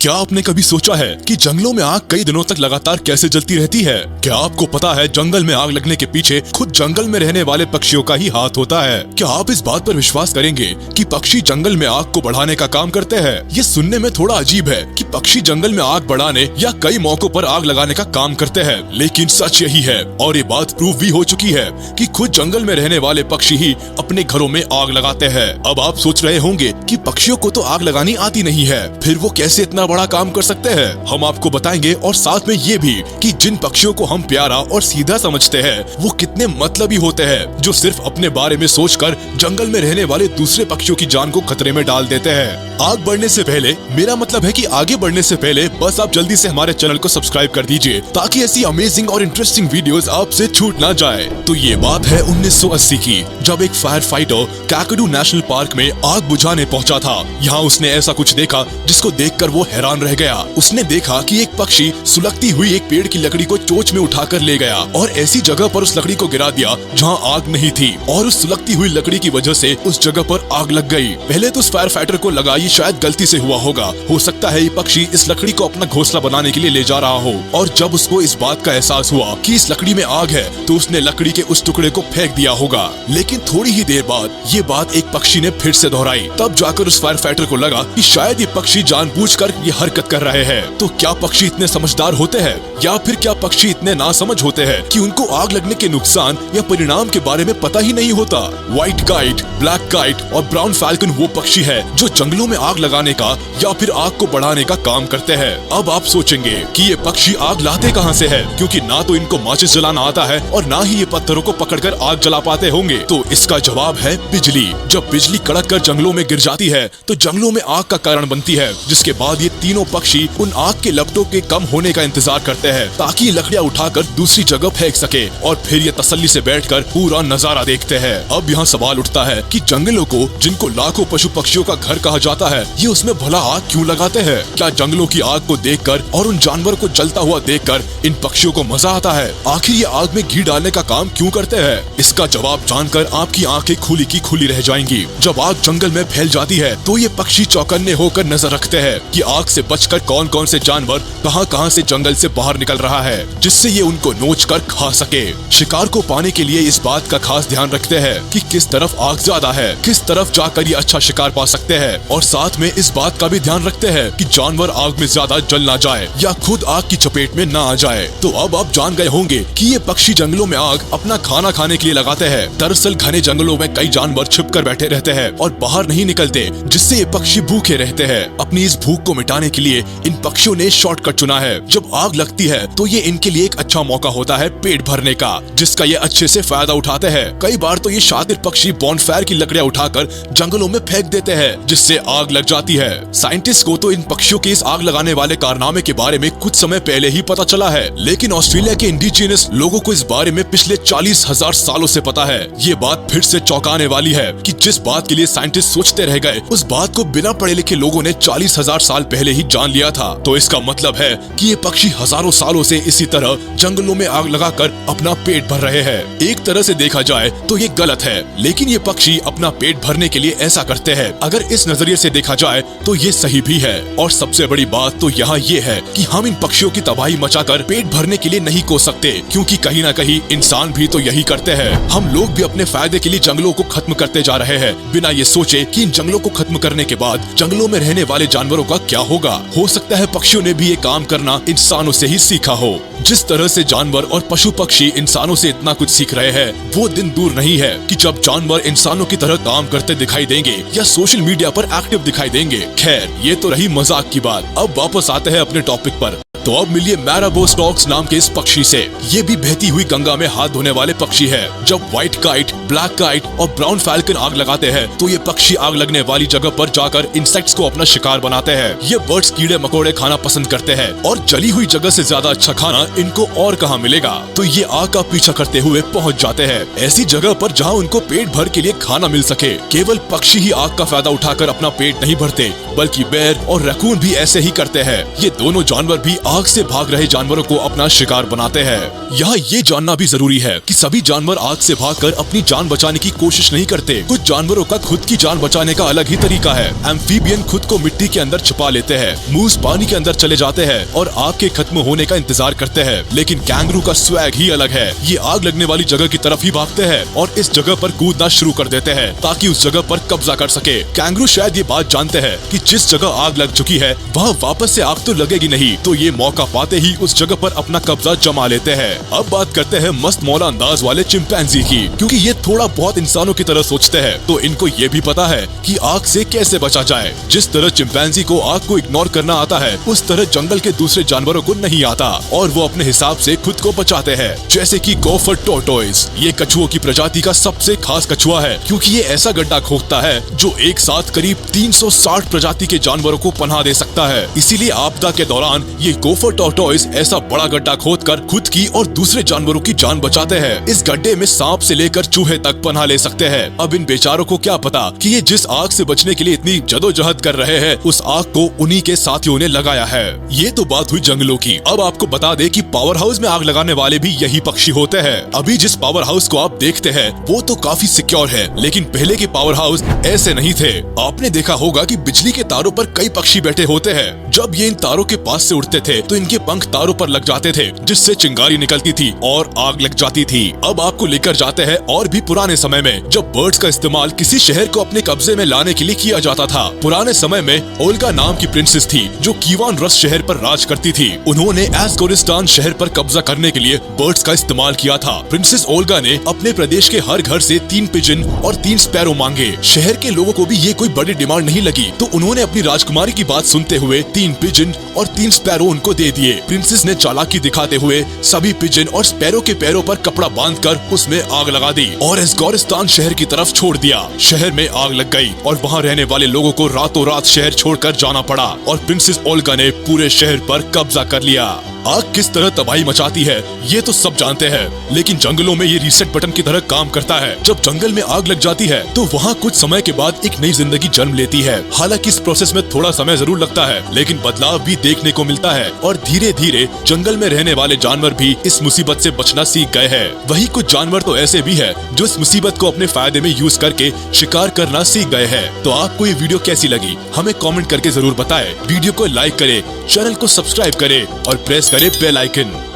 क्या आपने कभी सोचा है कि जंगलों में आग कई दिनों तक लगातार कैसे जलती रहती है? क्या आपको पता है जंगल में आग लगने के पीछे खुद जंगल में रहने वाले पक्षियों का ही हाथ होता है? क्या आप इस बात पर विश्वास करेंगे कि पक्षी जंगल में आग को बढ़ाने का काम करते हैं? ये सुनने में थोड़ा अजीब है कि पक्षी जंगल में आग बढ़ाने या कई मौकों पर आग लगाने का काम करते हैं, लेकिन सच यही है और ये बात प्रूव भी हो चुकी है कि खुद जंगल में रहने वाले पक्षी ही अपने घरों में आग लगाते हैं। अब आप सोच रहे होंगे कि पक्षियों को तो आग लगानी आती नहीं है, फिर वो कैसे इतना बड़ा काम कर सकते हैं? हम आपको बताएंगे और साथ में ये भी कि जिन पक्षियों को हम प्यारा और सीधा समझते हैं वो कितने मतलबी होते हैं, जो सिर्फ अपने बारे में सोचकर जंगल में रहने वाले दूसरे पक्षियों की जान को खतरे में डाल देते हैं। आग बढ़ने से पहले, मेरा मतलब है कि आगे बढ़ने से पहले बस आप जल्दी से हमारे चैनल को सब्सक्राइब कर दीजिए ताकि ऐसी अमेजिंग और इंटरेस्टिंग वीडियोस आपसे छूट ना जाए। तो ये बात है 1980 की, जब एक फायर फाइटर काकडू नेशनल पार्क में आग बुझाने पहुंचा था। यहाँ उसने ऐसा कुछ देखा जिसको देखकर वो हैरान रह गया। उसने देखा कि एक पक्षी सुलगती हुई एक पेड़ की लकड़ी को चोंच में उठाकर ले गया और ऐसी जगह पर उस लकड़ी को गिरा दिया जहाँ आग नहीं थी, और उस सुलगती हुई लकड़ी की वजह से उस जगह पर आग लग गई। पहले तो उस फायर फाइटर को लगा ये शायद गलती से हुआ होगा, हो सकता है ये पक्षी इस लकड़ी को अपना घोंसला बनाने के लिए ले जा रहा हो। और जब उसको इस बात का एहसास हुआ कि इस लकड़ी में आग है तो उसने लकड़ी के उस टुकड़े को फेंक दिया होगा। लेकिन थोड़ी ही देर बाद ये बात एक पक्षी ने फिर से दोहराई। तब जाकर उस फायर फाइटर को लगा कि शायद ये पक्षी जानबूझकर ये हरकत कर रहे हैं। तो क्या पक्षी इतने समझदार होते हैं, या फिर क्या पक्षी इतने नासमझ होते हैं कि उनको आग लगने के नुकसान या परिणाम के बारे में पता ही नहीं होता? व्हाइट काइट, ब्लैक काइट और ब्राउन फैल्कन वो पक्षी है जो जंगलों में आग लगाने का या फिर आग को बढ़ाने का काम करते हैं। अब आप सोचेंगे कि ये पक्षी आग लाते कहाँ से है, क्योंकि ना तो इनको माचिस जलाना आता है और ना ही ये पत्थरों को पकड़कर आग जला पाते होंगे। तो इसका जवाब है बिजली। जब बिजली कड़क कर जंगलों में गिर जाती है तो जंगलों में आग का कारण बनती है, जिसके बाद ये तीनों पक्षी उन आग के लपटों के कम होने का इंतजार करते हैं ताकि लकड़ियां उठाकर दूसरी जगह फेंक सके, और फिर ये तसल्ली से बैठकर पूरा नजारा देखते हैं। अब यहाँ सवाल उठता है कि जंगलों को, जिनको लाखों पशु पक्षियों का घर कहा जाता है, ये उसमें भला आग क्यों लगाते हैं? क्या जंगलों की आग को देखकर और उन जानवरों को जलता हुआ देखकर इन पक्षियों को मजा आता है? आखिर ये आग में घी डालने का काम क्यों करते हैं? इसका जवाब जानकर आपकी आंखें खुली की खुली रह जाएंगी। जब आग जंगल में फैल जाती है तो ये पक्षी चौकन्ने होकर नजर रखते हैं कि आग से बचकर कौन कौन से जानवर कहां से जंगल से बाहर निकल रहा है, जिससे ये उनको नोच कर खा सके। शिकार को पाने के लिए इस बात का खास ध्यान रखते हैं कि किस तरफ आग ज्यादा है, किस तरफ जाकर ये अच्छा शिकार पा सकते हैं, और साथ में इस बात का भी ध्यान रखते हैं कि जानवर आग में ज्यादा जल ना जाए या खुद आग की चपेट में ना आ जाए। तो अब आप जान गए होंगे कि ये पक्षी जंगलों में आग अपना खाना खाने के लिए लगाते हैं। दरअसल घने जंगलों में कई जानवर छिपकर बैठे रहते हैं और बाहर नहीं निकलते, जिससे ये पक्षी भूखे रहते हैं। अपनी इस भूख को मिटाने के लिए इन पक्षियों ने शॉर्टकट चुना है। जब आग लगती है तो ये इनके लिए एक अच्छा मौका होता है पेट भरने का, जिसका ये अच्छे से फायदा उठाते हैं। कई बार तो ये शातिर पक्षी बॉनफायर की लकड़ियां उठाकर जंगलों में फेंक देते हैं, जिससे आग लग जाती है। साइंटिस्ट को तो इन पक्षियों के इस आग लगाने वाले कारनामे के बारे में कुछ समय पहले ही पता चला है, लेकिन ऑस्ट्रेलिया के इंडिजिनस लोगों को इस बारे में पिछले 40,000 सालों से पता है। ये बात फिर से चौंकाने वाली है कि जिस बात के लिए साइंटिस्ट सोचते रह गए, उस बात को बिना पढ़े लिखे लोगों ने 40,000 साल पहले ही जान लिया था। तो इसका मतलब है कि ये पक्षी हजारों सालों से इसी तरह जंगलों में आग लगाकर अपना पेट भर रहे हैं। एक तरह से देखा जाए तो ये गलत है, लेकिन ये पक्षी अपना पेट भरने के लिए ऐसा करते हैं। अगर इस नजरिए से देखा जाए तो ये सही भी है। और सबसे बड़ी बात तो यहाँ ये है कि हम इन पक्षियों की तबाही मचाकर पेट भरने के लिए नहीं कोस सकते, क्योंकि कहीं ना कहीं इंसान भी तो यही करते हैं। हम लोग भी अपने फायदे के लिए जंगलों को खत्म करते जा रहे हैं, बिना ये सोचे कि इन जंगलों को खत्म करने के बाद जंगलों में रहने वाले जानवरों का क्या होगा। हो सकता है पक्षियों ने भी ये काम करना इंसानों से ही सीखा हो। जिस तरह से जानवर और पशु पक्षी इंसानों से इतना कुछ सीख रहे हैं, वो दिन दूर नहीं है कि जब जानवर इंसानों की तरह काम करते दिखाई देंगे या सोशल मीडिया पर एक्टिव दिखाई देंगे। खैर, ये तो रही मजाक की बात। अब वापस आते हैं अपने टॉपिक पर। तो अब मिलिए मैराबोस्टॉक्स नाम के इस पक्षी से। ये भी बहती हुई गंगा में हाथ धोने वाले पक्षी है। जब व्हाइट काइट, ब्लैक काइट और ब्राउन फैल्कन आग लगाते हैं तो ये पक्षी आग लगने वाली जगह पर जाकर इंसेक्ट्स को अपना शिकार बनाते हैं। ये बर्ड्स कीड़े मकोड़े खाना पसंद करते हैं और जली हुई जगह से ज्यादा अच्छा खाना इनको और कहाँ मिलेगा। तो ये आग का पीछा करते हुए पहुँच जाते हैं ऐसी जगह पर जहाँ उनको पेट भर के लिए खाना मिल सके। केवल पक्षी ही आग का फायदा उठाकर अपना पेट नहीं भरते, बल्कि बेर और रैकून भी ऐसे ही करते हैं। ये दोनों जानवर भी आग से भाग रहे जानवरों को अपना शिकार बनाते हैं। यहाँ ये जानना भी जरूरी है कि सभी जानवर आग से भागकर अपनी जान बचाने की कोशिश नहीं करते। कुछ जानवरों का खुद की जान बचाने का अलग ही तरीका है। एम्फीबियन खुद को मिट्टी के अंदर छुपा लेते हैं, मूस पानी के अंदर चले जाते हैं और आग के खत्म होने का इंतजार करते हैं। लेकिन कैंगरू का स्वैग ही अलग है। ये आग लगने वाली जगह की तरफ ही भागते हैं और इस जगह पर कूदना शुरू कर देते हैं ताकि उस जगह पर कब्जा कर सके। कैंगरू शायद ये बात जानते हैं कि जिस जगह आग लग चुकी है वहाँ वापस से आग तो लगेगी नहीं, तो ये मौका पाते ही उस जगह पर अपना कब्जा जमा लेते हैं। अब बात करते हैं मस्त मौला अंदाज वाले चिंपैंजी की, क्योंकि ये थोड़ा बहुत इंसानों की तरह सोचते हैं, तो इनको ये भी पता है कि आग से कैसे बचा जाए। जिस तरह चिंपैंजी को आग को इग्नोर करना आता है, उस तरह जंगल के दूसरे जानवरों को नहीं आता और वो अपने हिसाब से खुद को बचाते हैं। जैसे कि गोफर टॉर्टोइस, ये कछुओं की प्रजाति का सबसे खास कछुआ है, क्योंकि ये ऐसा गड्ढा खोदता है जो एक साथ करीब 360 प्रजाति के जानवरों को पनाह दे सकता है। इसीलिए आपदा के दौरान ये गोफर टॉर्टोइस ऐसा बड़ा गड्ढा खोदकर खुद की और दूसरे जानवरों की जान बचाते हैं। इस गड्ढे में सांप से लेकर चूहे तक पनाह ले सकते हैं। अब इन बेचारों को क्या पता कि ये जिस आग से बचने के लिए इतनी जदोजहद कर रहे हैं, उस आग को उन्हीं के साथियों ने लगाया है। ये तो बात हुई जंगलों की। अब आपको बता दे कि पावर हाउस में आग लगाने वाले भी यही पक्षी होते हैं। अभी जिस पावर हाउस को आप देखते हैं वो तो काफी सिक्योर है, लेकिन पहले के पावर हाउस ऐसे नहीं थे। आपने देखा होगा कि बिजली के तारों पर कई पक्षी बैठे होते हैं। जब ये इन तारों के पास से उड़ते थे तो इनके पंख तारों पर लग जाते थे, जिससे चिंगारी निकलती थी और आग लग जाती थी। अब आपको लेकर जाते हैं और भी पुराने समय में, जब बर्ड्स का इस्तेमाल किसी शहर को अपने कब्जे में लाने के लिए किया जाता था। पुराने समय में ओल्गा नाम की प्रिंसेस थी जो कीवान रस शहर पर राज करती थी। उन्होंने एस्गोरिस्तान शहर पर कब्जा करने के लिए बर्ड्स का इस्तेमाल किया था। प्रिंसेस ओल्गा ने अपने प्रदेश के हर घर से 3 पिजन और 3 स्पैरो मांगे। शहर के लोगों को भी ये कोई बड़ी डिमांड नहीं लगी, तो उन्होंने अपनी राजकुमारी की बात सुनते हुए 3 पिजन और 3 स्पैरो उनको दे दिए। प्रिंसेस ने चालाकी दिखाते हुए सभी पिजन और स्पैरो के पैरों पर कपड़ा बांधकर उसमें आग लगा दी और एस्गोरिस्तान शहर की तरफ छोड़ दिया। शहर में आग लग गई और वहाँ रहने वाले लोगों को रातों रात शहर छोड़कर जाना पड़ा और प्रिंसेस ओल्गा ने पूरे शहर पर कब्जा कर लिया। आग किस तरह तबाही मचाती है ये तो सब जानते हैं, लेकिन जंगलों में ये रीसेट बटन की तरह काम करता है। जब जंगल में आग लग जाती है तो वहाँ कुछ समय के बाद एक नई जिंदगी जन्म लेती है। हालांकि इस प्रोसेस में थोड़ा समय जरूर लगता है, लेकिन बदलाव भी देखने को मिलता है और धीरे धीरे जंगल में रहने वाले जानवर भी इस मुसीबत से बचना सीख गए हैं। वही कुछ जानवर तो ऐसे भी है जो इस मुसीबत को अपने फायदे में यूज करके शिकार करना सीख गए हैं। तो आपको ये वीडियो कैसी लगी हमें कमेंट करके जरूर बताएं। वीडियो को लाइक करें, चैनल को सब्सक्राइब करें और प्रेस करें बेल आइकन।